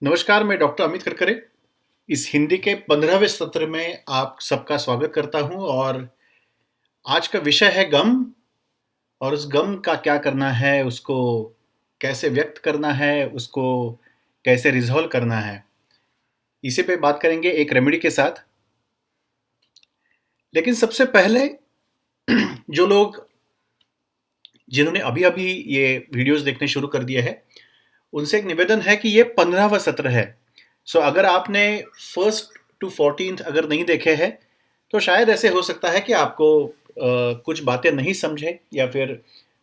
नमस्कार, मैं डॉक्टर अमित करकरे इस हिंदी के 15वें सत्र में आप सबका स्वागत करता हूं और आज का विषय है गम और उस गम का क्या करना है, उसको कैसे व्यक्त करना है, उसको कैसे रिज़ॉल्व करना है। इसी पे बात करेंगे एक रेमेडी के साथ। लेकिन सबसे पहले जो लोग जिन्होंने अभी-अभी ये वीडियोज़ देखने शुरू कर दिए हैं, उनसे एक निवेदन है कि ये 15वां सत्र है। सो अगर आपने फर्स्ट टू 14th अगर नहीं देखे हैं, तो शायद ऐसे हो सकता है कि आपको कुछ बातें नहीं समझे या फिर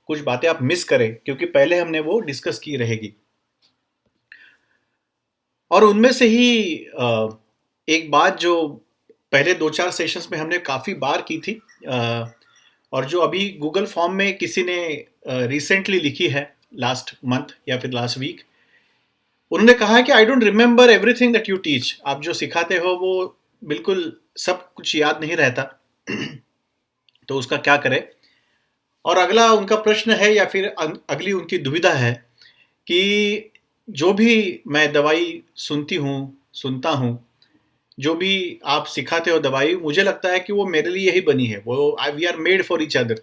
कुछ बातें आप मिस करें क्योंकि पहले हमने वो डिस्कस की रहेगी। और उनमें से ही एक बात जो पहले 2-4 सेशंस में हमने काफ़ी बार की थी और जो अभी गूगल फॉर्म में किसी ने रिसेंटली लिखी है लास्ट मंथ या फिर लास्ट वीक। उन्होंने कहा है कि आई don't remember everything that you teach. आप जो सिखाते हो वो बिल्कुल सब कुछ याद नहीं रहता। तो उसका क्या करें। और अगला उनका प्रश्न है या फिर अगली उनकी दुविधा है कि जो भी मैं दवाई सुनता हूँ, जो भी आप सिखाते हो दवाई, मुझे लगता है कि वो मेरे लिए ही बनी है, वो we are made for each other.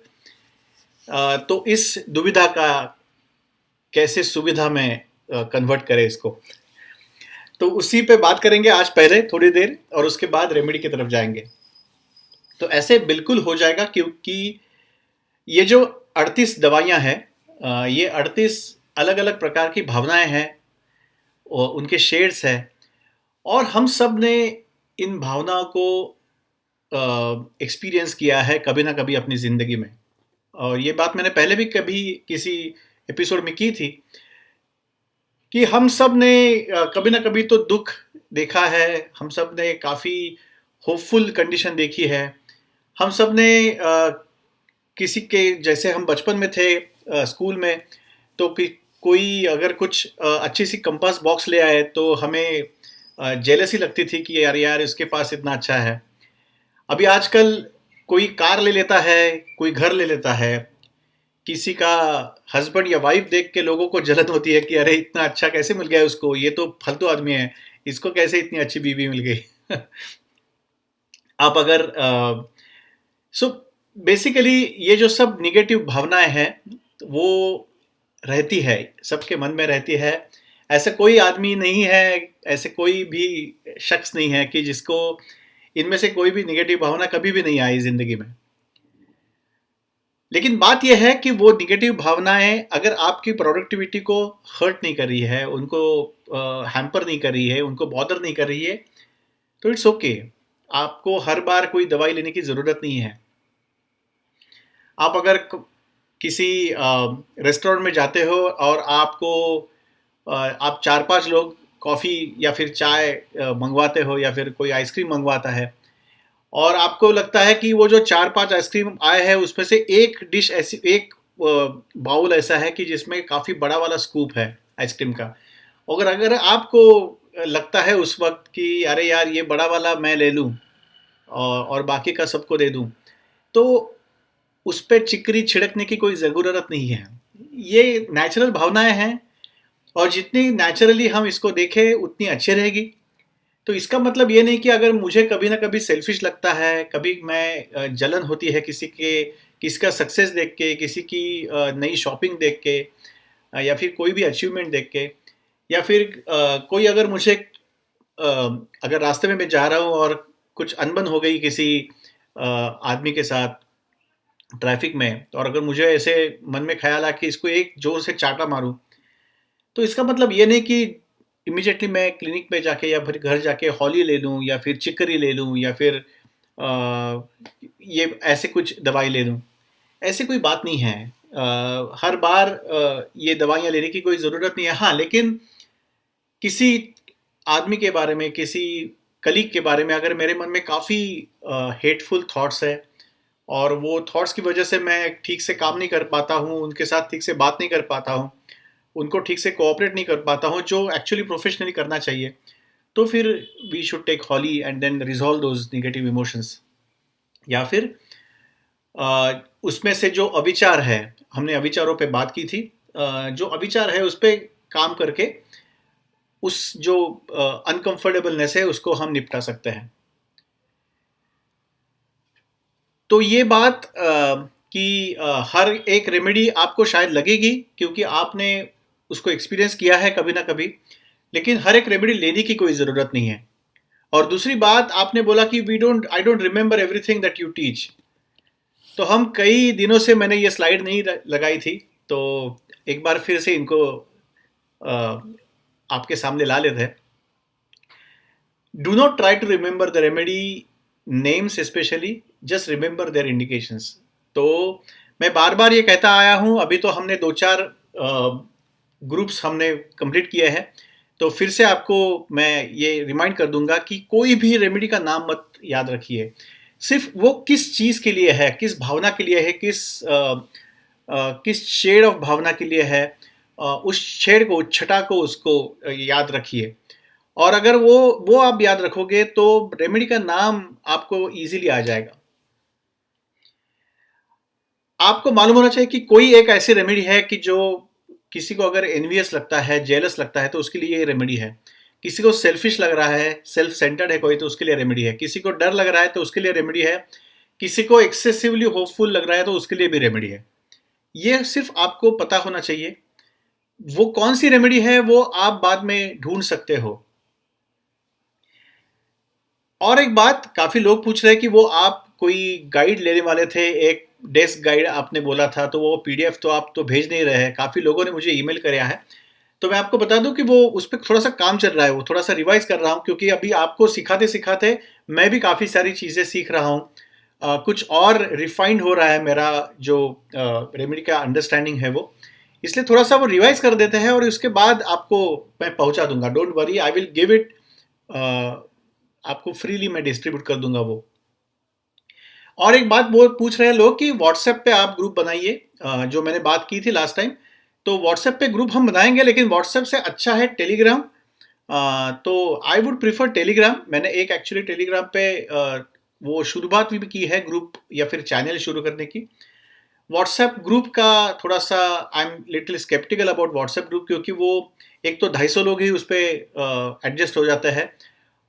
तो इस दुविधा का कैसे सुविधा में कन्वर्ट करें इसको, तो उसी पे बात करेंगे आज पहले थोड़ी देर और उसके बाद रेमेडी की तरफ जाएंगे। तो ऐसे बिल्कुल हो जाएगा क्योंकि ये जो 38 दवाइयाँ हैं, ये 38 अलग अलग प्रकार की भावनाएं हैं और उनके शेड्स हैं और हम सब ने इन भावनाओं को एक्सपीरियंस किया है कभी ना कभी अपनी ज़िंदगी में। और ये बात मैंने पहले भी कभी किसी एपिसोड में की थी कि हम सब ने कभी ना कभी तो दुख देखा है, हम सब ने काफ़ी होपफुल कंडीशन देखी है, हम सब ने किसी के जैसे हम बचपन में थे स्कूल में, तो कोई अगर कुछ अच्छी सी कंपास बॉक्स ले आए तो हमें जेलसी लगती थी कि यार यार इसके पास इतना अच्छा है। अभी आजकल कोई कार ले लेता है, कोई घर ले लेता है, किसी का हस्बैंड या वाइफ देख के लोगों को जलन होती है कि अरे इतना अच्छा कैसे मिल गया उसको, ये तो फालतू आदमी है, इसको कैसे इतनी अच्छी बीवी मिल गई। आप अगर सो बेसिकली ये जो सब निगेटिव भावनाएं हैं वो रहती है, सबके मन में रहती है। ऐसा कोई आदमी नहीं है, ऐसे कोई भी शख्स नहीं है कि जिसको इनमें से कोई भी निगेटिव भावना कभी भी नहीं आई ज़िंदगी में। लेकिन बात यह है कि वो निगेटिव भावनाएं अगर आपकी प्रोडक्टिविटी को हर्ट नहीं कर रही है, उनको हैम्पर नहीं कर रही है, उनको बॉदर नहीं कर रही है, तो इट्स ओके। आपको हर बार कोई दवाई लेने की ज़रूरत नहीं है। आप अगर किसी रेस्टोरेंट में जाते हो और आपको आप 4-5 लोग कॉफ़ी या फिर चाय मंगवाते हो या फिर कोई आइसक्रीम मंगवाता है और आपको लगता है कि वो जो 4-5 आइसक्रीम आए हैं उसमें से एक डिश ऐसी, एक बाउल ऐसा है कि जिसमें काफ़ी बड़ा वाला स्कूप है आइसक्रीम का। अगर अगर आपको लगता है उस वक्त कि अरे यार ये बड़ा वाला मैं ले लूँ और बाकी का सबको दे दूँ, तो उस पे चिकरी छिड़कने की कोई ज़रूरत नहीं है। ये नेचुरल भावनाएं हैं और जितनी नेचुरली हम इसको देखें उतनी अच्छी रहेगी। तो इसका मतलब ये नहीं कि अगर मुझे कभी ना कभी सेल्फिश लगता है, कभी मैं जलन होती है किसी का सक्सेस देख के, किसी की नई शॉपिंग देख के, या फिर कोई भी अचीवमेंट देख के, या फिर कोई अगर मुझे अगर रास्ते में मैं जा रहा हूँ और कुछ अनबन हो गई किसी आदमी के साथ ट्रैफिक में, और अगर मुझे ऐसे मन में ख्याल आ कि इसको एक जोर से चाटा मारूं, तो इसका मतलब ये नहीं कि इमीडिएटली मैं क्लिनिक पे जाके या फिर घर जाके हॉली ले लूँ या फिर चिकरी ले लूँ या फिर ये ऐसे कुछ दवाई ले लूँ। ऐसी कोई बात नहीं है। हर बार ये दवाइयाँ लेने की कोई ज़रूरत नहीं है। हाँ, लेकिन किसी आदमी के बारे में, किसी कलीग के बारे में अगर मेरे मन में काफ़ी हेटफुल थॉट्स है और वो थॉट्स की वजह से मैं ठीक से काम नहीं कर पाता हूँ, उनके साथ ठीक से बात नहीं कर पाता हूँ, उनको ठीक से कोऑपरेट नहीं कर पाता हूँ जो एक्चुअली प्रोफेशनली करना चाहिए, तो फिर we should take holly and then resolve those negative emotions. या फिर उसमें से जो अविचार है, हमने अविचारों पे बात की थी, जो अविचार है उस पर काम करके उस जो अनकंफर्टेबलनेस है उसको हम निपटा सकते हैं। तो ये बात कि हर एक रेमेडी आपको शायद लगेगी क्योंकि आपने उसको एक्सपीरियंस किया है कभी ना कभी, लेकिन हर एक रेमेडी लेने की कोई ज़रूरत नहीं है। और दूसरी बात आपने बोला कि we don't I don't remember everything that you teach. तो हम कई दिनों से मैंने ये स्लाइड नहीं लगाई थी, तो एक बार फिर से इनको अ, आपके सामने ला लेते हैं। Do not try to remember the remedy names specially, just remember their indications. तो मैं बार बार ये कहता आया हूँ, अभी तो हमने 2-4 ग्रुप्स हमने कंप्लीट किए हैं, तो फिर से आपको मैं ये रिमाइंड कर दूंगा कि कोई भी रेमेडी का नाम मत याद रखिए, सिर्फ वो किस चीज़ के लिए है, किस भावना के लिए है, किस शेड ऑफ भावना के लिए है, उस शेड को, छटा को, उसको याद रखिए। और अगर वो आप याद रखोगे तो रेमेडी का नाम आपको इजीली आ जाएगा। आपको मालूम होना चाहिए कि कोई एक ऐसी रेमेडी है कि जो किसी को अगर एनवियस लगता है, जेलस लगता है, तो उसके लिए ये रेमेडी है। किसी को सेल्फिश लग रहा है, सेल्फ सेंटर्ड है कोई, तो उसके लिए रेमेडी है। किसी को डर लग रहा है तो उसके लिए रेमेडी है। किसी को एक्सेसिवली होपफुल लग रहा है तो उसके लिए भी रेमेडी है। ये सिर्फ आपको पता होना चाहिए। वो कौन सी रेमेडी है वो आप बाद में ढूंढ सकते हो। और एक बात, काफी लोग पूछ रहे हैं कि वो आप कोई गाइड लेने वाले थे, एक डेस्क गाइड आपने बोला था, तो वो पीडीएफ तो आप तो भेज नहीं रहे हैं। काफी लोगों ने मुझे ईमेल किया है, तो मैं आपको बता दूं कि वो उस पर थोड़ा सा काम चल रहा है, वो थोड़ा सा रिवाइज कर रहा हूँ, क्योंकि अभी आपको सिखाते सिखाते मैं भी काफ़ी सारी चीज़ें सीख रहा हूँ। कुछ और रिफाइंड हो रहा है मेरा जो रेमेडी का अंडरस्टैंडिंग है वो, इसलिए थोड़ा सा वो रिवाइज कर देते हैं और उसके बाद आपको मैं पहुंचा दूंगा। Don't worry, I will give it, आपको फ्रीली मैं डिस्ट्रीब्यूट कर दूंगा वो। और एक बात वो पूछ रहे हैं लोग कि व्हाट्सएप पे आप ग्रुप बनाइए, जो मैंने बात की थी लास्ट टाइम। तो व्हाट्सएप पे ग्रुप हम बनाएंगे, लेकिन व्हाट्सएप से अच्छा है टेलीग्राम। तो आई वुड प्रीफर टेलीग्राम। मैंने एक एक्चुअली टेलीग्राम पे वो शुरुआत भी की है ग्रुप या फिर चैनल शुरू करने की। व्हाट्सएप ग्रुप का थोड़ा सा I am little sceptical about WhatsApp group, क्योंकि वो एक तो 250 लोग ही उस पर एडजस्ट हो जाते हैं,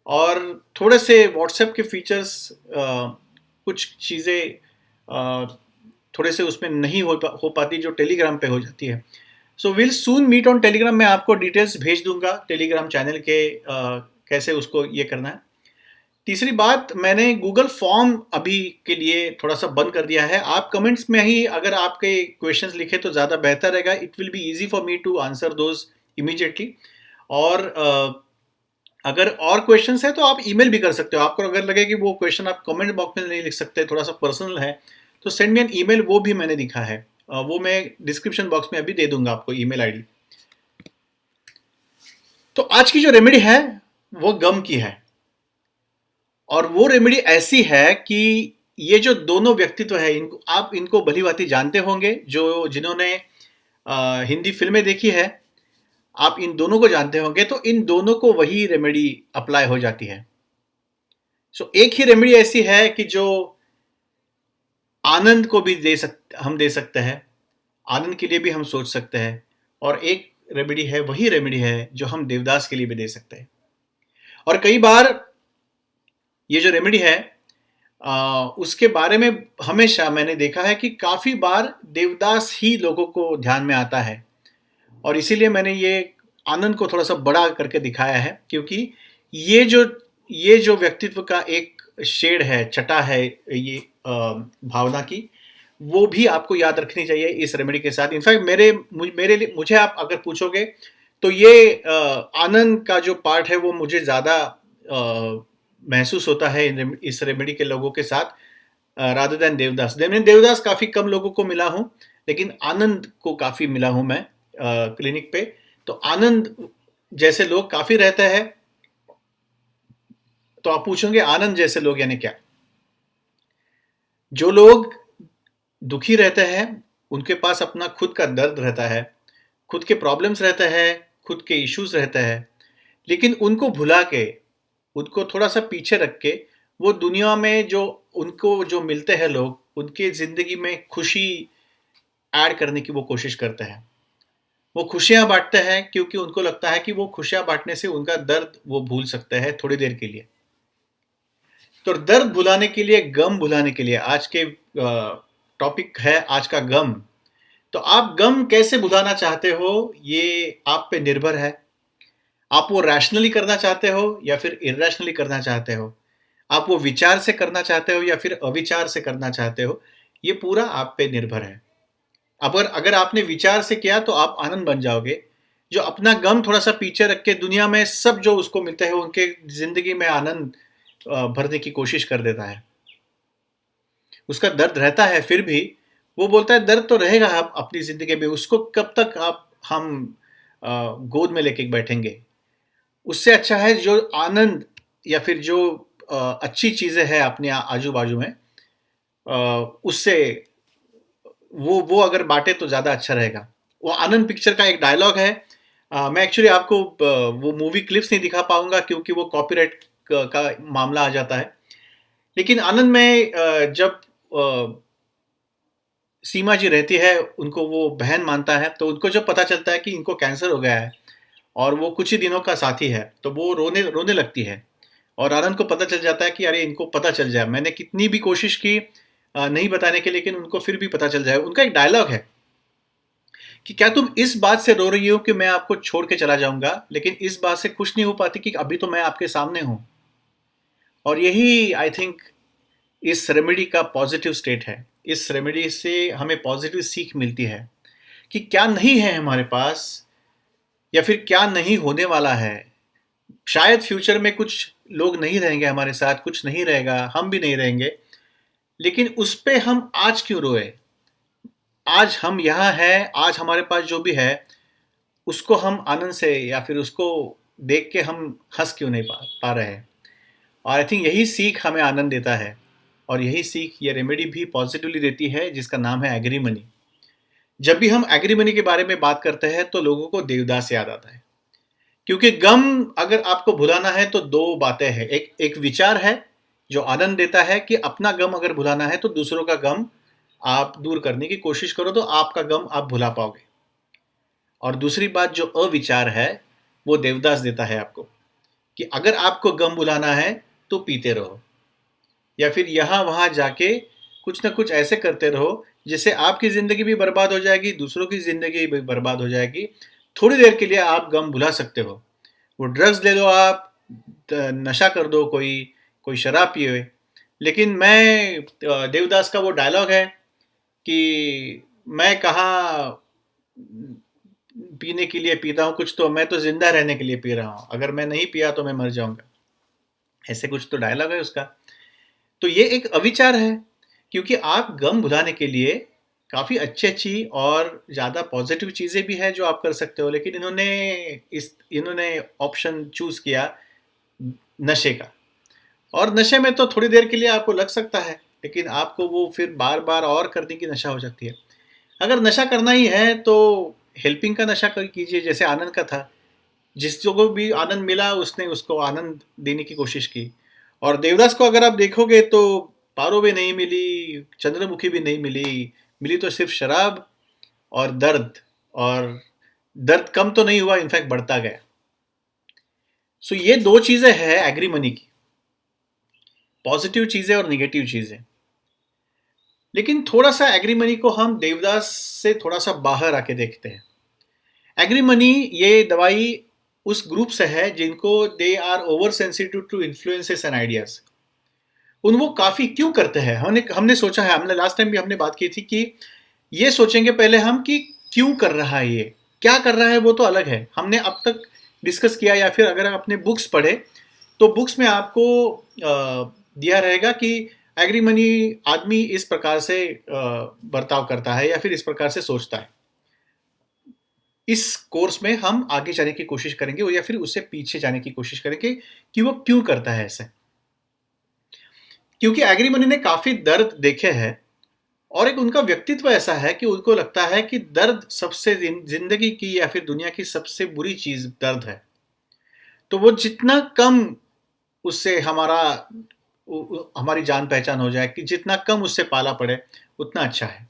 और थोड़े से व्हाट्सएप के फीचर्स, कुछ चीज़ें थोड़े से उसमें नहीं हो पाती जो टेलीग्राम पे हो जाती है। So will soon meet on Telegram. मैं आपको डिटेल्स भेज दूंगा टेलीग्राम चैनल के, कैसे उसको ये करना है। तीसरी बात, मैंने गूगल फॉर्म अभी के लिए थोड़ा सा बंद कर दिया है। आप कमेंट्स में ही अगर आपके क्वेश्चंस लिखे तो ज़्यादा बेहतर रहेगा। It will be easy for me to answer those immediately. और अगर और क्वेश्चंस है तो आप ईमेल भी कर सकते हो। आपको अगर लगे कि वो क्वेश्चन आप कमेंट बॉक्स में नहीं लिख सकते, थोड़ा सा पर्सनल है, तो सेंड मी एन ईमेल, वो भी मैंने दिखा है। वो मैं डिस्क्रिप्शन बॉक्स में अभी दे दूंगा आपको ईमेल आईडी। तो आज की जो रेमेडी है वो गम की है, और वो रेमेडी ऐसी है कि ये जो दोनों व्यक्तित्व है, इनको आप इनको भली भांति जानते होंगे। जो जिन्होंने हिंदी फिल्में देखी है, आप इन दोनों को जानते होंगे, तो इन दोनों को वही रेमेडी अप्लाई हो जाती है। सो एक ही रेमेडी ऐसी है कि जो आनंद को भी हम दे सकते हैं, आनंद के लिए भी हम सोच सकते हैं। और एक रेमेडी है, वही रेमेडी है जो हम देवदास के लिए भी दे सकते हैं। और कई बार ये जो रेमेडी है, उसके बारे में हमेशा मैंने देखा है कि काफ़ी बार देवदास ही लोगों को ध्यान में आता है, और इसीलिए मैंने ये आनंद को थोड़ा सा बड़ा करके दिखाया है, क्योंकि ये जो व्यक्तित्व का एक शेड है, छटा है ये भावना की, वो भी आपको याद रखनी चाहिए इस रेमेडी के साथ। इनफैक्ट मेरे लिए, मुझे आप अगर पूछोगे तो ये आनंद का जो पार्ट है वो मुझे ज़्यादा महसूस होता है इस रेमेडी के लोगों के साथ, रादर देन देवदास। देवदास काफ़ी कम लोगों को मिला हूँ, लेकिन आनंद को काफ़ी मिला हूँ मैं क्लिनिक पे। तो आनंद जैसे लोग काफ़ी रहते हैं। तो आप पूछोगे आनंद जैसे लोग यानी क्या? जो लोग दुखी रहते हैं, उनके पास अपना खुद का दर्द रहता है, खुद के प्रॉब्लम्स रहते हैं, खुद के इश्यूज रहते हैं, लेकिन उनको भुला के, उनको थोड़ा सा पीछे रख के, वो दुनिया में जो उनको जो मिलते हैं लोग, उनके ज़िंदगी में खुशी ऐड करने की वो कोशिश करते हैं। वो खुशियाँ बाँटते हैं क्योंकि उनको लगता है कि वो खुशियाँ बाँटने से उनका दर्द वो भूल सकते हैं थोड़ी देर के लिए। तो दर्द भुलाने के लिए, गम भुलाने के लिए आज के टॉपिक है आज का गम। तो आप गम कैसे भुलाना चाहते हो, ये आप पे निर्भर है। आप वो रैशनली करना चाहते हो या फिर इर्रेशनली करना चाहते हो। आप वो विचार से करना चाहते हो या फिर अविचार से करना चाहते हो, ये पूरा आप पे निर्भर है। अगर अगर आपने विचार से किया तो आप आनंद बन जाओगे। जो अपना गम थोड़ा सा पीछे रख के दुनिया में सब जो उसको मिलता है उनके जिंदगी में आनंद भरने की कोशिश कर देता है। उसका दर्द रहता है फिर भी वो बोलता है दर्द तो रहेगा आप अपनी जिंदगी में, उसको कब तक आप हम गोद में लेके बैठेंगे। उससे अच्छा है जो आनंद या फिर जो अच्छी चीजें हैं अपने आजू बाजू में, उससे वो अगर बांटे तो ज्यादा अच्छा रहेगा। वो आनंद पिक्चर का एक डायलॉग है। मैं एक्चुअली आपको वो मूवी क्लिप्स नहीं दिखा पाऊंगा क्योंकि वो कॉपीराइट का मामला आ जाता है। लेकिन आनंद में जब सीमा जी रहती है, उनको वो बहन मानता है, तो उनको जब पता चलता है कि इनको कैंसर हो गया है और वो कुछ ही दिनों का साथी है, तो वो रोने रोने लगती है। और आनंद को पता चल जाता है कि अरे इनको पता चल जाए, मैंने कितनी भी कोशिश की नहीं बताने की, लेकिन उनको फिर भी पता चल जाए। उनका एक डायलॉग है कि क्या तुम इस बात से रो रही हो कि मैं आपको छोड़ के चला जाऊंगा, लेकिन इस बात से खुश नहीं हो पाती कि अभी तो मैं आपके सामने हूं। और यही आई थिंक इस रेमेडी का पॉजिटिव स्टेट है। इस रेमेडी से हमें पॉजिटिव सीख मिलती है कि क्या नहीं है हमारे पास या फिर क्या नहीं होने वाला है। शायद फ्यूचर में कुछ लोग नहीं रहेंगे हमारे साथ, कुछ नहीं रहेगा, हम भी नहीं रहेंगे, लेकिन उस पे हम आज क्यों रोए। आज हम यहाँ हैं, आज हमारे पास जो भी है उसको हम आनंद से या फिर उसको देख के हम हंस क्यों नहीं पा रहे हैं। और आई थिंक यही सीख हमें आनंद देता है। और यही सीख ये रेमेडी भी पॉजिटिवली देती है, जिसका नाम है एग्रीमनी। जब भी हम एग्रीमनी के बारे में बात करते हैं तो लोगों को देवदास याद आता है, क्योंकि गम अगर आपको भुलाना है तो दो बातें हैं। एक एक विचार है जो आनंद देता है कि अपना गम अगर भुलाना है तो दूसरों का गम आप दूर करने की कोशिश करो तो आपका गम आप भुला पाओगे। और दूसरी बात जो अविचार है वो देवदास देता है आपको, कि अगर आपको गम भुलाना है तो पीते रहो या फिर यहाँ वहाँ जाके कुछ ना कुछ ऐसे करते रहो जिससे आपकी ज़िंदगी भी बर्बाद हो जाएगी, दूसरों की ज़िंदगी भी बर्बाद हो जाएगी। थोड़ी देर के लिए आप गम भुला सकते हो। वो ड्रग्स ले लो आप, नशा कर दो, कोई कोई शराब पिए। लेकिन मैं देवदास का वो डायलॉग है कि मैं कहाँ पीने के लिए पीता हूँ कुछ, तो मैं तो जिंदा रहने के लिए पी रहा हूँ, अगर मैं नहीं पिया तो मैं मर जाऊंगा। ऐसे कुछ तो डायलॉग है उसका। तो ये एक अविचार है, क्योंकि आप गम भुलाने के लिए काफ़ी अच्छी अच्छी और ज़्यादा पॉजिटिव चीज़ें भी हैं जो आप कर सकते हो, लेकिन इन्होंने ऑप्शन चूज़ किया नशे का। और नशे में तो थोड़ी देर के लिए आपको लग सकता है, लेकिन आपको वो फिर बार बार और करने की नशा हो सकती है। अगर नशा करना ही है तो हेल्पिंग का नशा कीजिए, जैसे आनंद का था। जिसको भी आनंद मिला उसने उसको आनंद देने की कोशिश की। और देवदास को अगर आप देखोगे तो पारो भी नहीं मिली, चंद्रमुखी भी नहीं मिली, मिली तो सिर्फ शराब और दर्द। और दर्द कम तो नहीं हुआ, इनफैक्ट बढ़ता गया। सो ये दो चीजें हैं एग्रीमनी की, पॉजिटिव चीजें और निगेटिव चीजें। लेकिन थोड़ा सा एग्रीमनी को हम देवदास से थोड़ा सा बाहर आके देखते हैं। एग्रीमनी ये दवाई उस ग्रुप से है जिनको they are over sensitive to influences and ideas. उन वो काफी क्यों करते हैं, हमने हमने सोचा है, हमने लास्ट टाइम भी हमने बात की थी कि ये सोचेंगे पहले हम कि क्यों कर रहा है, ये क्या कर रहा है वो तो अलग है, हमने अब तक डिस्कस किया। या फिर अगर आपने बुक्स पढ़े तो बुक्स में आपको दिया रहेगा कि एग्रीमनी आदमी इस प्रकार से बर्ताव करता है या फिर इस प्रकार से सोचता है। इस कोर्स में हम आगे जाने की कोशिश करेंगे या फिर उससे पीछे जाने की कोशिश करेंगे कि वो क्यों करता है ऐसे। क्योंकि एग्रीमनी ने काफी दर्द देखे हैं और एक उनका व्यक्तित्व ऐसा है कि उनको लगता है कि दर्द सबसे जिंदगी की या फिर दुनिया की सबसे बुरी चीज दर्द है। तो वो जितना कम उससे हमारी जान पहचान हो जाए, कि जितना कम उससे पाला पड़े उतना अच्छा है।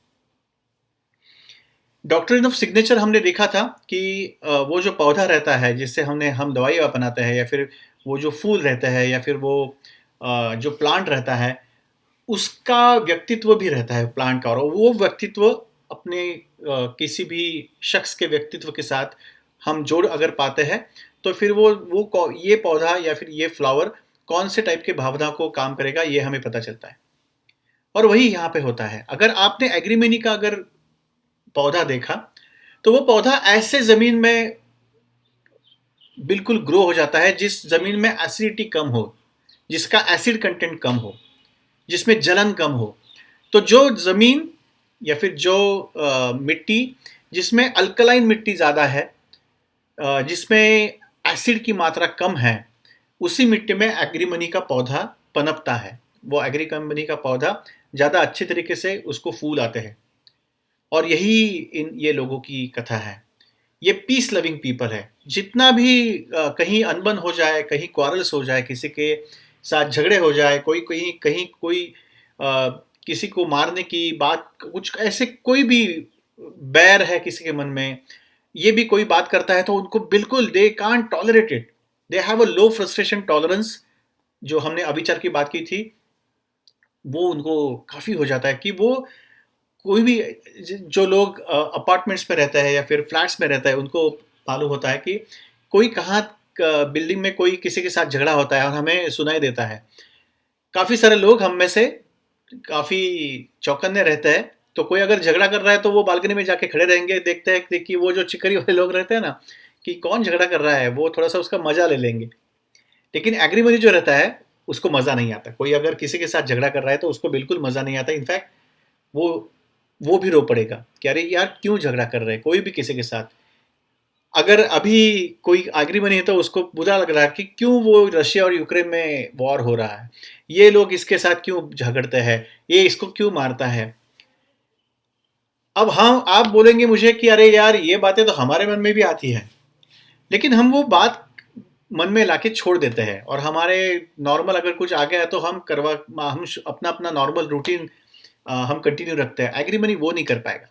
डॉक्ट्रिन ऑफ सिग्नेचर हमने देखा था कि वो जो पौधा रहता है जिससे हम दवाई बनाते हैं, या फिर वो जो फूल रहता है, या फिर वो जो प्लांट रहता है, उसका व्यक्तित्व भी रहता है प्लांट का, और वो व्यक्तित्व अपने किसी भी शख्स के व्यक्तित्व के साथ हम जोड़ अगर पाते हैं, तो फिर ये पौधा या फिर ये फ्लावर कौन से टाइप के भावना को काम करेगा, ये हमें पता चलता है। और वही यहाँ पे होता है। अगर आपने एग्रीमिनी का अगर पौधा देखा, तो वो पौधा ऐसे जमीन में बिल्कुल ग्रो हो जाता है जिस जमीन में एसिडिटी कम हो, जिसका एसिड कंटेंट कम हो, जिसमें जलन कम हो। तो जो जमीन या फिर जो मिट्टी जिसमें अल्कलाइन मिट्टी ज़्यादा है, जिसमें एसिड की मात्रा कम है, उसी मिट्टी में एग्रीमनी का पौधा पनपता है। वो एग्रीमनी का पौधा ज़्यादा अच्छे तरीके से उसको फूल आते हैं। और यही ये लोगों की कथा है। ये पीस लविंग पीपल है। जितना भी कहीं अनबन हो जाए, कहीं क्वारल्स हो जाए, किसी के साथ झगड़े हो जाए, कोई कहीं कहीं कोई किसी को मारने की बात, कुछ ऐसे कोई भी बैर है किसी के मन में, ये भी कोई बात करता है, तो उनको बिल्कुल they can't tolerate it. They have a low frustration tolerance. जो हमने अविचार की बात की थी, वो उनको काफ़ी हो जाता है कि वो कोई भी जो लोग अपार्टमेंट्स में रहते हैं या फिर फ्लैट्स में रहता है, उनको मालूम होता है कि कोई कहाँ बिल्डिंग में कोई किसी के साथ झगड़ा होता है और हमें सुनाई देता है। काफ़ी सारे लोग हम में से काफ़ी चौकन्ने रहते हैं। तो कोई अगर झगड़ा कर रहा है तो वो बालकनी में जाके खड़े रहेंगे, देखते हैं कि वो जो चिकरी वाले लोग रहते हैं ना, कि कौन झगड़ा कर रहा है, वो थोड़ा सा उसका मजा ले लेंगे। लेकिन एग्रीमनी जो रहता है, उसको मज़ा नहीं आता। कोई अगर किसी के साथ झगड़ा कर रहा है तो उसको बिल्कुल मज़ा नहीं आता। इनफैक्ट वो वो भी रो पड़ेगा कि अरे यार क्यों झगड़ा कर रहे हैं, कोई भी किसी के साथ। अगर अभी कोई एग्रीमनी है तो उसको बुरा लग रहा है कि क्यों वो रशिया और यूक्रेन में वॉर हो रहा है, ये लोग इसके साथ क्यों झगड़ते हैं, ये इसको क्यों मारता है। अब हम आप बोलेंगे मुझे कि अरे यार ये बातें तो हमारे मन में भी आती है, लेकिन हम वो बात मन में लाके छोड़ देते हैं, और हमारे नॉर्मल अगर कुछ आ गया है तो हम अपना अपना नॉर्मल रूटीन हम कंटिन्यू रखते हैं। एग्रीमनी वो नहीं कर पाएगा।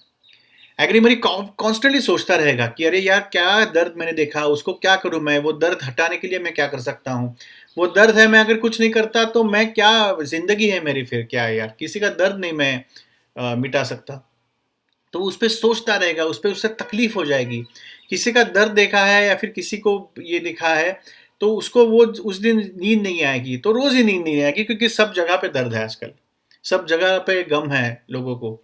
एग्रीमनी कॉन्स्टेंटली सोचता रहेगा कि अरे यार क्या दर्द मैंने देखा, उसको क्या करूं मैं, वो दर्द हटाने के लिए मैं क्या कर सकता हूँ। वो दर्द है, मैं अगर कुछ नहीं करता तो मैं क्या, जिंदगी है मेरी फिर क्या है यार, किसी का दर्द नहीं मैं मिटा सकता। तो उस पर सोचता रहेगा, उस पर उससे तकलीफ हो जाएगी। किसी का दर्द देखा है या फिर किसी को ये देखा है, तो उसको वो उस दिन नींद नहीं आएगी, तो रोज ही नींद नहीं आएगी, क्योंकि सब जगह पे दर्द है आजकल, सब जगह पे गम है लोगों को।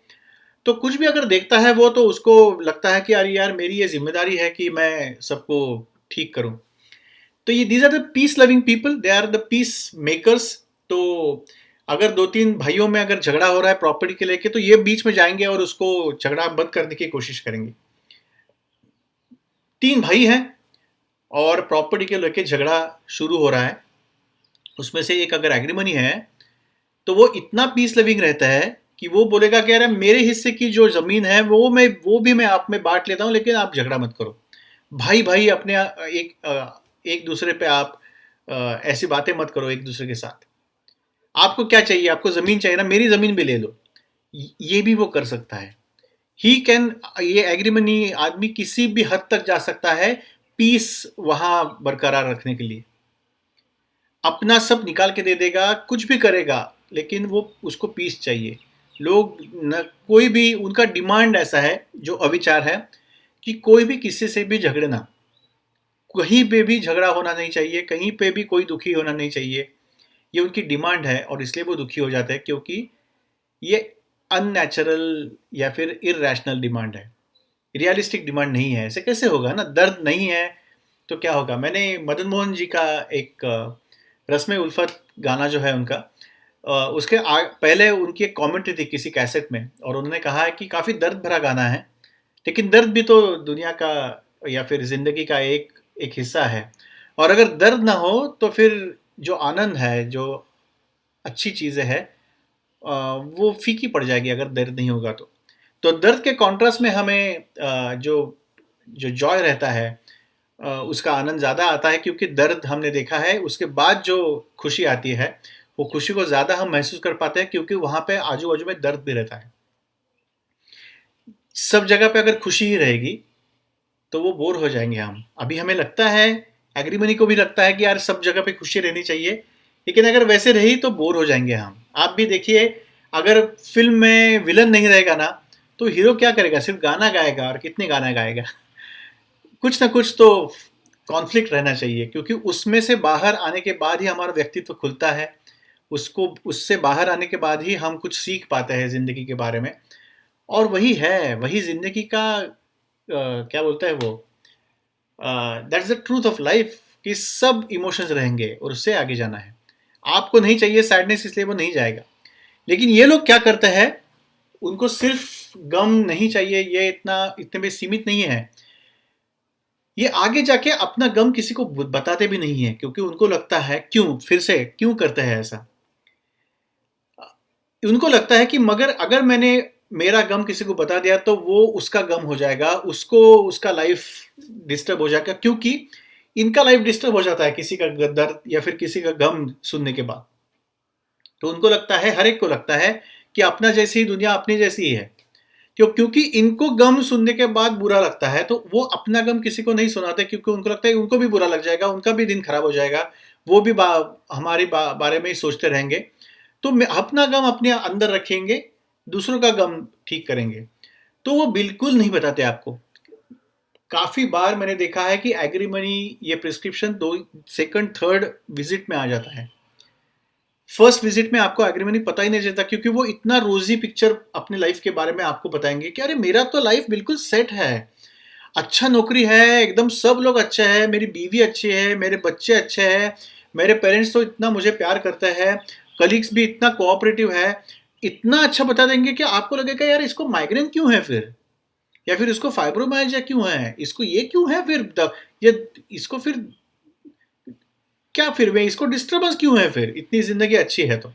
तो कुछ भी अगर देखता है वो, तो उसको लगता है कि अरे यार मेरी ये जिम्मेदारी है कि मैं सबको ठीक करूं। तो ये these are the peace loving people, they are the peace makers. तो अगर दो तीन भाइयों में अगर झगड़ा हो रहा है प्रॉपर्टी के लेके, तो ये बीच में जाएंगे और उसको झगड़ा बंद करने की कोशिश करेंगे। तीन भाई हैं और प्रॉपर्टी के लेके झगड़ा शुरू हो रहा है। उसमें से एक अगर एग्रीमनी है, तो वो इतना पीस लिविंग रहता है कि वो बोलेगा कि यार मेरे हिस्से की जो जमीन है वो भी मैं आप में बांट लेता हूँ, लेकिन आप झगड़ा मत करो। भाई भाई अपने एक दूसरे पे आप ऐसी बातें मत करो एक दूसरे के साथ। आपको क्या चाहिए, आपको जमीन चाहिए ना, मेरी जमीन भी ले लो। ये भी वो कर सकता है। ही कैन, ये एग्रीमनी आदमी किसी भी हद तक जा सकता है पीस वहां बरकरार रखने के लिए। अपना सब निकाल के दे देगा, कुछ भी करेगा, लेकिन वो उसको पीस चाहिए। लोग न, कोई भी उनका डिमांड ऐसा है, जो अविचार है, कि कोई भी किसी से भी झगड़े ना, कहीं पे भी झगड़ा होना नहीं चाहिए, कहीं पे भी कोई दुखी होना नहीं चाहिए। ये उनकी डिमांड है, और इसलिए वो दुखी हो जाते हैं, क्योंकि ये अननेचुरल या फिर इरेशनल डिमांड है। रियलिस्टिक डिमांड नहीं है। ऐसे कैसे होगा ना, दर्द नहीं है तो क्या होगा। मैंने मदन मोहन जी का एक रस्म उल्फत गाना जो है उनका, पहले उनकी एक कमेंट्री थी किसी कैसेट में, और उन्होंने कहा है कि काफ़ी दर्द भरा गाना है, लेकिन दर्द भी तो दुनिया का या फिर ज़िंदगी का एक एक हिस्सा है। और अगर दर्द ना हो तो फिर जो आनंद है, जो अच्छी चीज़ें हैं, वो फीकी पड़ जाएगी अगर दर्द नहीं होगा तो। तो दर्द के कॉन्ट्रास्ट में हमें जो जो जॉय रहता है, उसका आनंद ज़्यादा आता है, क्योंकि दर्द हमने देखा है उसके बाद जो खुशी आती है, वो खुशी को ज़्यादा हम महसूस कर पाते हैं, क्योंकि वहाँ पे आजू बाजू में दर्द भी रहता है। सब जगह पे अगर खुशी ही रहेगी तो वो बोर हो जाएंगे हम। अभी हमें लगता है, एग्रीमनी को भी लगता है कि यार सब जगह पे खुशी रहनी चाहिए, लेकिन अगर वैसे रही तो बोर हो जाएंगे हम। आप भी देखिए, अगर फिल्म में विलन नहीं रहेगा ना, तो हीरो क्या करेगा? सिर्फ गाना गाएगा, और कितने गाना गाएगा? कुछ ना कुछ तो कॉन्फ्लिक्ट रहना चाहिए, क्योंकि उसमें से बाहर आने के बाद ही हमारा व्यक्तित्व खुलता है। उसको उससे बाहर आने के बाद ही हम कुछ सीख पाते हैं ज़िंदगी के बारे में। और वही है, वही ज़िंदगी का क्या बोलता है वो, that's the truth of life, कि सब इमोशंस रहेंगे और उससे आगे जाना है। आपको नहीं चाहिए सैडनेस, इसलिए वो नहीं जाएगा। लेकिन ये लोग क्या करते हैं, उनको सिर्फ गम नहीं चाहिए, ये इतने में सीमित नहीं है। ये आगे जाके अपना गम किसी को बताते भी नहीं है, क्योंकि उनको लगता है, क्यों फिर से क्यों करते हैं ऐसा? उनको लगता है कि मगर अगर मैंने मेरा गम किसी को बता दिया तो वो उसका गम हो जाएगा, उसको उसका लाइफ डिस्टर्ब हो जाएगा, क्योंकि इनका लाइफ डिस्टर्ब हो जाता है किसी का दर्द या फिर किसी का गम सुनने के बाद। तो उनको लगता है, हर एक को लगता है कि अपना जैसी ही दुनिया अपनी जैसी ही है। क्योंकि इनको गम सुनने के बाद बुरा लगता है, तो वो अपना गम किसी को नहीं सुनाते, क्योंकि उनको लगता है उनको भी बुरा लग जाएगा, उनका भी दिन खराब हो जाएगा, वो भी हमारे बारे में ही सोचते रहेंगे। तो अपना गम अपने अंदर रखेंगे, दूसरों का गम ठीक करेंगे। तो वो बिल्कुल नहीं बताते आपको। काफ़ी बार मैंने देखा है कि एग्रीमनी ये प्रिस्क्रिप्शन दो सेकंड थर्ड विजिट में आ जाता है। फर्स्ट विजिट में आपको एग्रीमनी पता ही नहीं चलता, क्योंकि वो इतना रोजी पिक्चर अपने लाइफ के बारे में आपको बताएंगे कि अरे मेरा तो लाइफ बिल्कुल सेट है, अच्छा नौकरी है, एकदम सब लोग अच्छे हैं, मेरी बीवी अच्छी है, मेरे बच्चे अच्छे हैं, मेरे पेरेंट्स तो इतना मुझे प्यार करते हैं, कलीग्स भी इतना कोऑपरेटिव है। इतना अच्छा बता देंगे कि आपको लगेगा यार इसको माइग्रेन क्यों है फिर, या फिर इसको फाइब्रोमाइल्जिया क्यों है, इसको ये क्यों है फिर ये इसको फिर क्या, फिर वे इसको डिस्टर्बेंस क्यों है, फिर इतनी जिंदगी अच्छी है तो।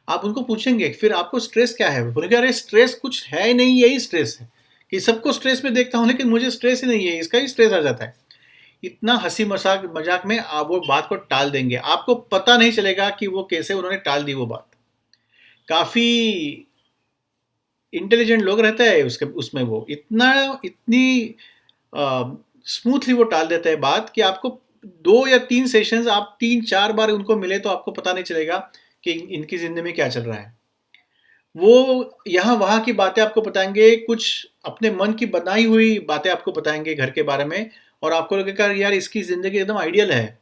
आप उनको पूछेंगे फिर आपको स्ट्रेस क्या है, बोलेंगे अरे स्ट्रेस कुछ है ही नहीं, यही स्ट्रेस है कि सबको स्ट्रेस में देखता हूँ लेकिन मुझे स्ट्रेस ही नहीं है, इसका ही स्ट्रेस आ जाता है। इतना हंसी मजाक मजाक में आप वो बात को टाल देंगे, आपको पता नहीं चलेगा कि वो कैसे उन्होंने टाल दी वो बात। काफी इंटेलिजेंट लोग रहते हैं उसके उसमें, वो इतनी स्मूथली वो टाल देते हैं बात कि आपको 2 या 3 सेशंस, आप 3-4 बार उनको मिले तो आपको पता नहीं चलेगा कि इनकी जिंदगी में क्या चल रहा है। वो यहाँ वहाँ की बातें आपको बताएंगे, कुछ अपने मन की बनाई हुई बातें आपको बताएंगे घर के बारे में, और आपको लगेगा यार इसकी ज़िंदगी एकदम आइडियल है।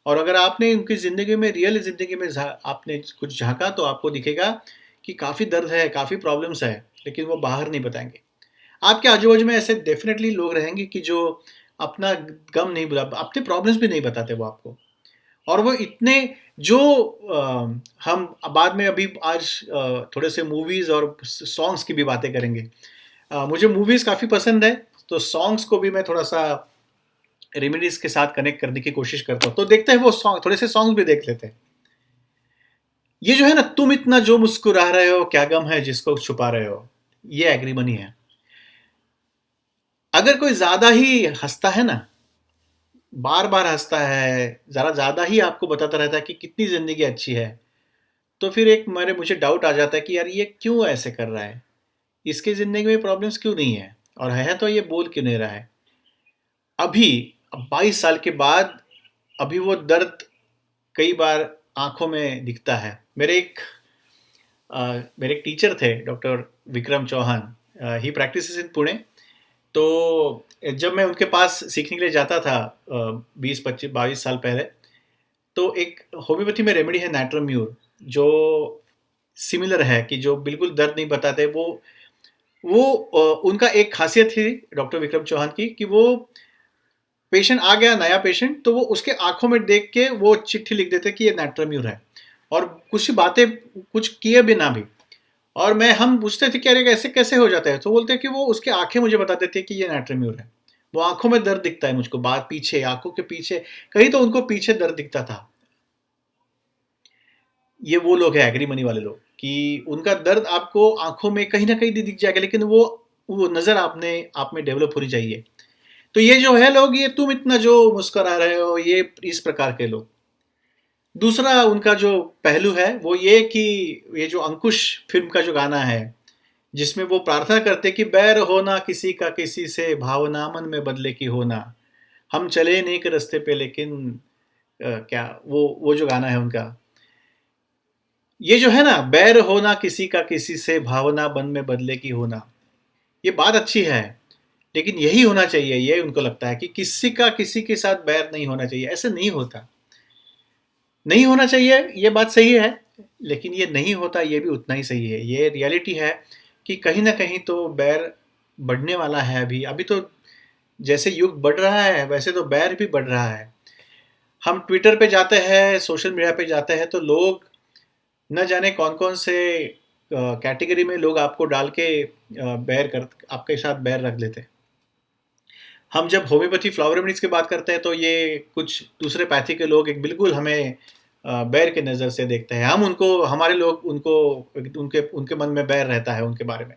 और अगर आपने उनकी ज़िंदगी में, रियल ज़िंदगी में आपने कुछ झांका तो आपको दिखेगा कि काफ़ी दर्द है, काफ़ी प्रॉब्लम्स है, लेकिन वो बाहर नहीं बताएंगे। आपके आजू बाजू में ऐसे डेफिनेटली लोग रहेंगे कि जो अपना गम नहीं बुला, अपने प्रॉब्लम्स भी नहीं बताते वो आपको। और वो इतने जो हम बाद में अभी आज थोड़े से मूवीज़ और सॉन्ग्स की भी बातें करेंगे। मुझे मूवीज़ काफ़ी पसंद है, तो सॉन्ग्स को भी मैं थोड़ा सा रेमेडीज़ के साथ कनेक्ट करने की कोशिश करता हूँ। तो देखते हैं वो सॉन्ग, थोड़े से सॉन्ग भी देख लेते हैं। ये जो है ना, तुम इतना जो मुस्कुरा रहे हो, क्या गम है जिसको छुपा रहे हो, ये एग्रीमनी है। अगर कोई ज़्यादा ही हंसता है ना, बार बार हंसता है, ज़रा ज़्यादा ही आपको बताता रहता है कि कितनी ज़िंदगी अच्छी है, तो फिर एक मुझे डाउट आ जाता है कि यार ये क्यों ऐसे कर रहा है, इसकी ज़िंदगी में प्रॉब्लम्स क्यों नहीं है, और है तो ये बोल क्यों नहीं रहा है। अभी 22 साल के बाद अभी वो दर्द कई बार आंखों में दिखता है। मेरे एक टीचर थे, doctor Vikram Chauhan, he practises in Pune. तो जब मैं उनके पास सीखने के लिए जाता था 20-25-22 साल पहले, तो एक होम्योपैथी में रेमेडी है नाइट्रोम्यूर, जो सिमिलर है, कि जो बिल्कुल दर्द नहीं बताते। उनका एक खासियत थी डॉक्टर विक्रम चौहान की, कि वो पेशेंट आ गया, नया पेशेंट, तो वो उसके आंखों में देख के वो चिट्ठी लिख देते कि ये नाइट्रोम्यूर है, और कुछ बातें कुछ किए बिना भी। और हम पूछते थे कि अरे ऐसे कैसे हो जाता है, तो बोलते हैं कि वो उसके आंखें मुझे बता देती है कि ये नाइट्रोम्यूर है। वो आंखों में दर्द दिखता है मुझको, बात पीछे, आंखों के पीछे, कहीं तो उनको पीछे दर्द दिखता था। ये वो लोग हैं एग्रीमनी वाले लोग, कि उनका दर्द आपको आंखों में कहीं ना कहीं दिख जाएगा, लेकिन वो नजर आप में डेवलप होनी चाहिए। तो ये जो है लोग, ये तुम इतना जो मुस्कुरा रहे हो, ये इस प्रकार के लोग। दूसरा उनका जो पहलू है वो ये कि ये जो अंकुश फिल्म का जो गाना है, जिसमें वो प्रार्थना करते कि बैर होना किसी का किसी से, भावना मन में बदले की होना, हम चले नेक रास्ते पे लेकिन क्या वो जो गाना है उनका, ये जो है ना, बैर होना किसी का किसी से, भावना मन में बदले की होना, ये बात अच्छी है, लेकिन यही होना चाहिए, ये उनको लगता है कि किसी का किसी के साथ बैर नहीं होना चाहिए। ऐसे नहीं होता, नहीं होना चाहिए, ये बात सही है, लेकिन ये नहीं होता, ये भी उतना ही सही है। ये रियलिटी है कि कहीं ना कहीं तो बैर बढ़ने वाला है। अभी अभी तो जैसे युग बढ़ रहा है वैसे तो बैर भी बढ़ रहा है। हम ट्विटर पे जाते हैं, सोशल मीडिया पे जाते हैं, तो लोग न जाने कौन कौन से कैटेगरी में लोग आपको डाल के बैर कर आपके साथ बैर रख देते हैं। हम जब होम्योपैथी फ्लावर रेमेडीज की बात करते हैं तो ये कुछ दूसरे पैथी के लोग एक बिल्कुल हमें बैर के नज़र से देखते हैं। हम उनको, हमारे लोग उनको, उनके उनके मन में बैर रहता है, उनके बारे में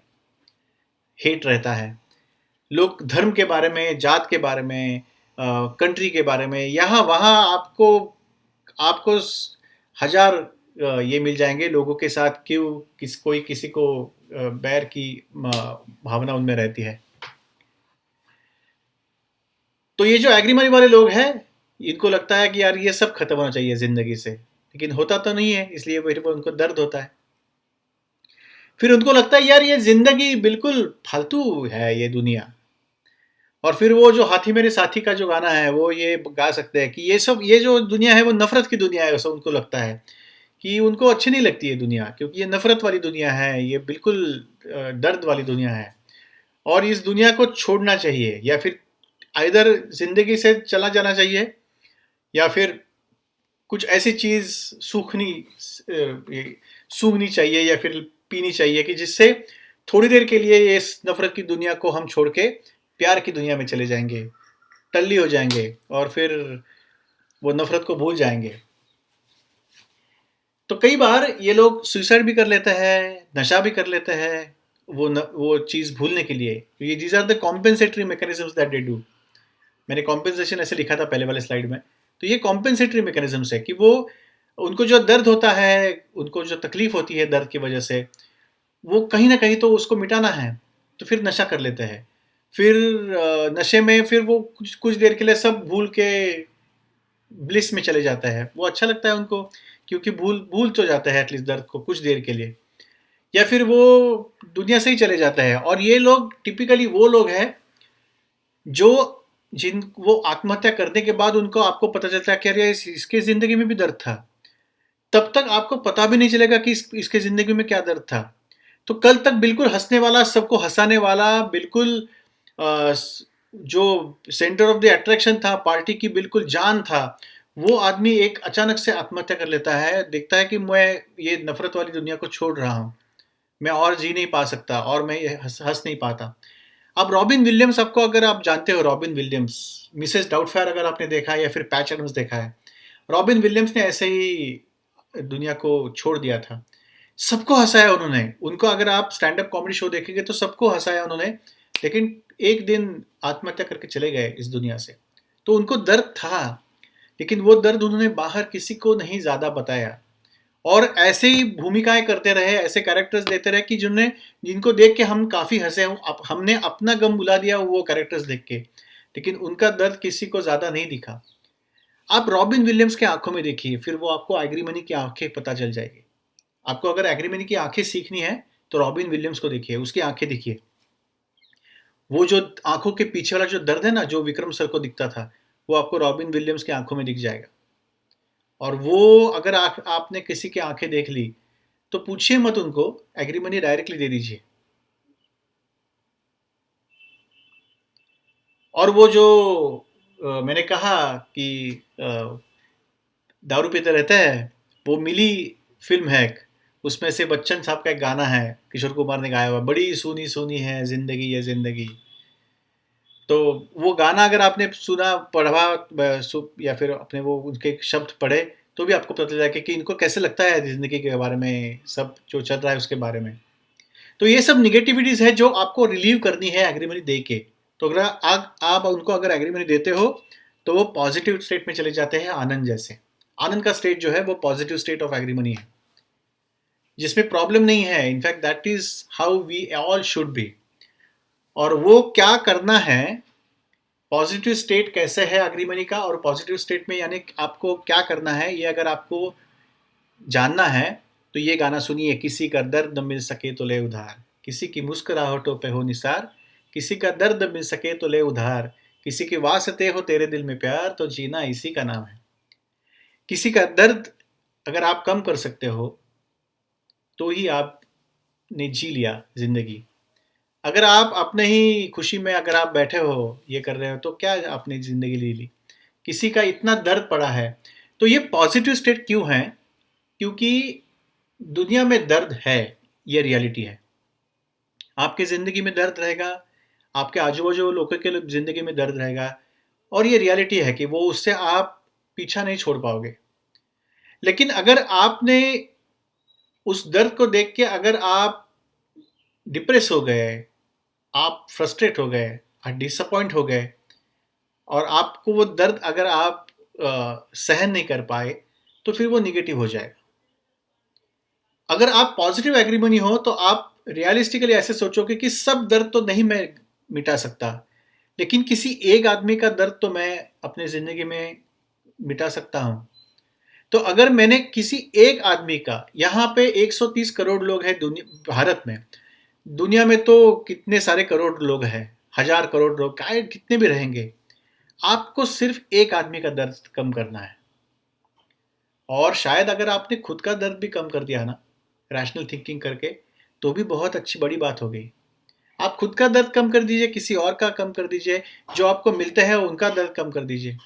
हेट रहता है। लोग धर्म के बारे में, जात के बारे में, कंट्री के बारे में, यहाँ वहाँ आपको आपको हजार ये मिल जाएंगे लोगों के साथ क्यों कोई किसी को बैर की भावना उनमें रहती है। तो ये जो एग्रीमनी वाले लोग हैं, इनको लगता है कि यार ये सब खत्म होना चाहिए ज़िंदगी से, लेकिन होता तो नहीं है, इसलिए फिर वो उनको दर्द होता है। फिर उनको लगता है यार ये ज़िंदगी बिल्कुल फालतू है ये दुनिया। और फिर वो जो हाथी मेरे साथी का जो गाना है वो ये गा सकते हैं कि ये सब, ये जो दुनिया है वो नफ़रत की दुनिया है। ऐसा उनको लगता है कि उनको अच्छी नहीं लगती है दुनिया, क्योंकि ये नफ़रत वाली दुनिया है, ये बिल्कुल दर्द वाली दुनिया है। और इस दुनिया को छोड़ना चाहिए, या फिर आइदर ज़िंदगी से चला जाना चाहिए, या फिर कुछ ऐसी चीज़ सूंघनी चाहिए या फिर पीनी चाहिए कि जिससे थोड़ी देर के लिए इस नफ़रत की दुनिया को हम छोड़ के प्यार की दुनिया में चले जाएंगे, टल्ली हो जाएंगे और फिर वो नफ़रत को भूल जाएंगे। तो कई बार ये लोग सुसाइड भी कर लेते हैं, नशा भी कर लेते हैं, वो चीज़ भूलने के लिए। ये these are the compensatory mechanisms that they do. मैंने कॉम्पेंसेशन ऐसे लिखा था पहले वाले स्लाइड में। तो ये कॉम्पेंसेटरी मैकेनिज्म्स है कि वो, उनको जो दर्द होता है, उनको जो तकलीफ होती है दर्द की वजह से, वो कहीं ना कहीं तो उसको मिटाना है, तो फिर नशा कर लेते हैं। फिर नशे में फिर वो कुछ कुछ देर के लिए सब भूल के ब्लिस में चले जाता है। वो अच्छा लगता है उनको, क्योंकि भूल भूल तो जाता है एटलीस्ट दर्द को कुछ देर के लिए, या फिर वो दुनिया से ही चले जाता है। और ये लोग टिपिकली वो लोग हैं जो, जिन वो आत्महत्या करने के बाद उनको, आपको पता चलता है कि अरे इसके ज़िंदगी में भी दर्द था, तब तक आपको पता भी नहीं चलेगा कि इसके ज़िंदगी में क्या दर्द था। तो कल तक बिल्कुल हंसने वाला, सबको हंसाने वाला, बिल्कुल जो सेंटर ऑफ द अट्रैक्शन था, पार्टी की बिल्कुल जान था, वो आदमी एक अचानक से आत्महत्या कर लेता है। देखता है कि मैं ये नफरत वाली दुनिया को छोड़ रहा हूँ, मैं और जी नहीं पा सकता, और मैं ये हंस नहीं पाता। अब रॉबिन विलियम्स, आपको अगर आप जानते हो रॉबिन विलियम्स, मिसेस डाउटफायर अगर आपने देखा है या फिर पैच एडम्स देखा है, रॉबिन विलियम्स ने ऐसे ही दुनिया को छोड़ दिया था। सबको हंसाया उन्होंने, उनको अगर आप स्टैंड अप कॉमेडी शो देखेंगे तो सबको हंसाया उन्होंने, लेकिन एक दिन आत्महत्या करके चले गए इस दुनिया से। तो उनको दर्द था, लेकिन वो दर्द उन्होंने बाहर किसी को नहीं ज़्यादा बताया, और ऐसे ही भूमिकाएं करते रहे, ऐसे कैरेक्टर्स देते रहे कि जिनको देख के हम काफ़ी हंसे। हमने अपना गम बुला दिया वो कैरेक्टर्स देख के, लेकिन उनका दर्द किसी को ज़्यादा नहीं दिखा। आप रॉबिन विलियम्स के आंखों में देखिए, फिर वो आपको एग्रीमनी की आंखें पता चल जाएगी। आपको अगर एग्रीमनी की आंखें सीखनी है तो रॉबिन विलियम्स को देखिए, उसकी आंखें देखिए। वो जो आंखों के पीछे वाला जो दर्द है ना, जो विक्रम सर को दिखता था, वो आपको रॉबिन विलियम्स की आंखों में दिख जाएगा। और वो अगर आपने किसी की आंखें देख ली तो पूछिए मत उनको, एग्रीमनी डायरेक्टली दे दीजिए। और वो जो मैंने कहा कि दारू पीते रहता है, वो मिली फिल्म है एक, उसमें से बच्चन साहब का एक गाना है, किशोर कुमार ने गाया हुआ, बड़ी सूनी सूनी है जिंदगी ये जिंदगी। तो वो गाना अगर आपने सुना, पढ़ा, या फिर अपने वो उनके शब्द पढ़े, तो भी आपको पता चल जाएगा कि इनको कैसे लगता है ज़िंदगी के बारे में, सब जो चल रहा है उसके बारे में। तो ये सब निगेटिविटीज़ है जो आपको रिलीव करनी है एग्रीमनी दे के। तो अगर आप उनको अगर एग्रीमनी देते हो तो वो पॉजिटिव स्टेट में चले जाते हैं, आनंद जैसे। आनंद का स्टेट जो है वो पॉजिटिव स्टेट ऑफ एग्रीमनी है। जिसमें प्रॉब्लम नहीं है। In fact that is how we all should be. और वो क्या करना है, पॉजिटिव स्टेट कैसे है अग्री मनी का, और पॉजिटिव स्टेट में यानी आपको क्या करना है, ये अगर आपको जानना है तो ये गाना सुनिए। किसी का दर्द न मिल सके तो ले उधार, किसी की मुस्कुराहटों पे हो निसार, किसी का दर्द मिल सके तो ले उधार, किसी के वास्ते हो तेरे दिल में प्यार, तो जीना इसी का नाम है। किसी का दर्द अगर आप कम कर सकते हो तो ही आपने जी लिया जिंदगी। अगर आप अपने ही खुशी में अगर आप बैठे हो, ये कर रहे हो, तो क्या आपने जिंदगी ले ली। किसी का इतना दर्द पड़ा है। तो ये पॉजिटिव स्टेट क्यों है? क्योंकि दुनिया में दर्द है, ये रियलिटी है। आपकी ज़िंदगी में दर्द रहेगा, आपके आजू-बाजू लोगों के ज़िंदगी में दर्द रहेगा, और ये रियलिटी है कि वो उससे आप पीछा नहीं छोड़ पाओगे। लेकिन अगर आपने उस दर्द को देख के अगर आप डिप्रेस हो गए, आप फ्रस्ट्रेट हो गए, आप डिसअपॉइंट हो गए, और आपको वो दर्द अगर आप सहन नहीं कर पाए, तो फिर वो नेगेटिव हो जाएगा। अगर आप पॉजिटिव एग्रीमनी हो तो आप रियलिस्टिकली ऐसे सोचोगे कि सब दर्द तो नहीं मैं मिटा सकता, लेकिन किसी एक आदमी का दर्द तो मैं अपनी ज़िंदगी में मिटा सकता हूँ। तो अगर मैंने किसी एक आदमी का, यहाँ पे 130 करोड़ लोग हैं भारत में, दुनिया में तो कितने सारे करोड़ लोग हैं, 1000 करोड़ लोग, क्या कितने भी रहेंगे, आपको सिर्फ एक आदमी का दर्द कम करना है। और शायद अगर आपने खुद का दर्द भी कम कर दिया ना, रैशनल थिंकिंग करके, तो भी बहुत अच्छी बड़ी बात हो गई। आप खुद का दर्द कम कर दीजिए, किसी और का कम कर दीजिए, जो आपको मिलते हैं उनका दर्द कम कर दीजिए।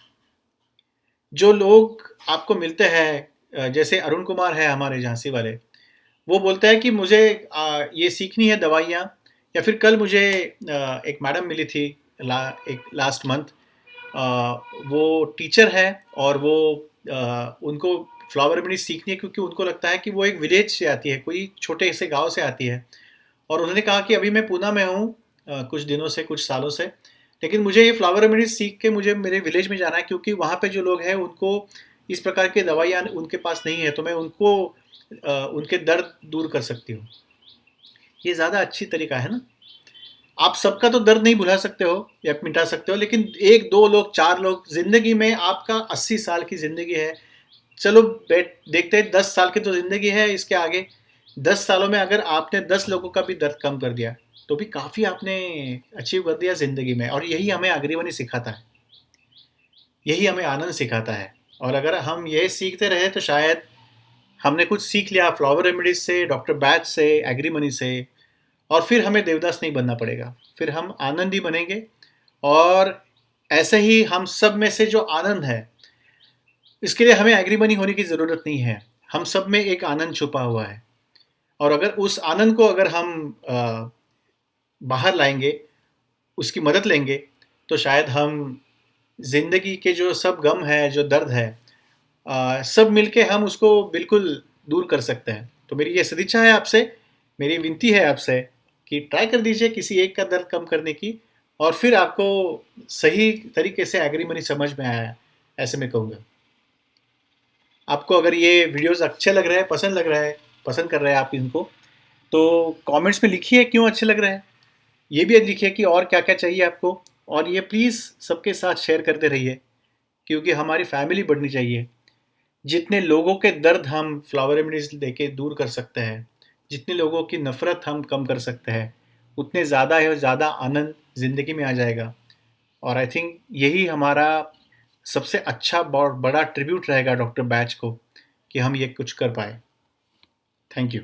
जो लोग आपको मिलते हैं, जैसे अरुण कुमार है हमारे झांसी वाले, वो बोलता है कि मुझे ये सीखनी है दवाइयाँ, या फिर कल मुझे एक मैडम मिली थी एक लास्ट मंथ, वो टीचर है, और वो उनको फ्लावर रेमेडी सीखनी है, क्योंकि उनको लगता है कि वो एक विलेज से आती है, कोई छोटे से गांव से आती है। और उन्होंने कहा कि अभी मैं पूना में हूँ कुछ दिनों से, कुछ सालों से, लेकिन मुझे ये फ्लावर रेमेडी सीख के मुझे मेरे विलेज में जाना है, क्योंकि वहाँ पे जो लोग हैं उनको इस प्रकार की दवाइयाँ उनके पास नहीं है, तो मैं उनको उनके दर्द दूर कर सकती हूँ। ये ज़्यादा अच्छी तरीका है ना। आप सबका तो दर्द नहीं भुला सकते हो या मिटा सकते हो, लेकिन एक दो लोग, चार लोग, जिंदगी में आपका 80 साल की जिंदगी है, चलो बैठ देखते हैं, 10 साल की तो जिंदगी है, इसके आगे 10 सालों में अगर आपने 10 लोगों का भी दर्द कम कर दिया, तो भी काफ़ी आपने अचीव कर दिया ज़िंदगी में। और यही हमें अग्रीमनी सिखाता है, यही हमें आनंद सिखाता है। और अगर हम ये सीखते रहे तो शायद हमने कुछ सीख लिया फ्लावर रेमेडीज से, डॉक्टर बैच से, एग्रीमनी से, और फिर हमें देवदास नहीं बनना पड़ेगा, फिर हम आनंद ही बनेंगे। और ऐसे ही हम सब में से जो आनंद है, इसके लिए हमें एग्रीमनी होने की ज़रूरत नहीं है। हम सब में एक आनंद छुपा हुआ है, और अगर उस आनंद को अगर हम बाहर लाएंगे, उसकी मदद लेंगे, तो शायद हम ज़िंदगी के जो सब गम है, जो दर्द है, सब मिलके हम उसको बिल्कुल दूर कर सकते हैं। तो मेरी ये सदिच्छा है आपसे, मेरी विनती है आपसे कि ट्राई कर दीजिए किसी एक का दर्द कम करने की, और फिर आपको सही तरीके से एग्रीमनी समझ में आया, ऐसे मैं कहूँगा। आपको अगर ये वीडियोस अच्छे लग रहे हैं, पसंद लग रहा है, पसंद कर रहे हैं आप इनको, तो कमेंट्स में लिखिए क्यों अच्छे लग रहे हैं। ये भी लिखिए कि और क्या क्या चाहिए आपको, और ये प्लीज़ सबके साथ शेयर करते रहिए, क्योंकि हमारी फैमिली बढ़नी चाहिए। जितने लोगों के दर्द हम फ्लावर रेमेडीज लेके दूर कर सकते हैं, जितने लोगों की नफ़रत हम कम कर सकते हैं, उतने ज़्यादा है, ज़्यादा आनंद ज़िंदगी में आ जाएगा। और आई थिंक यही हमारा सबसे अच्छा बड़ा ट्रिब्यूट रहेगा डॉक्टर बैच को, कि हम ये कुछ कर पाए। Thank you.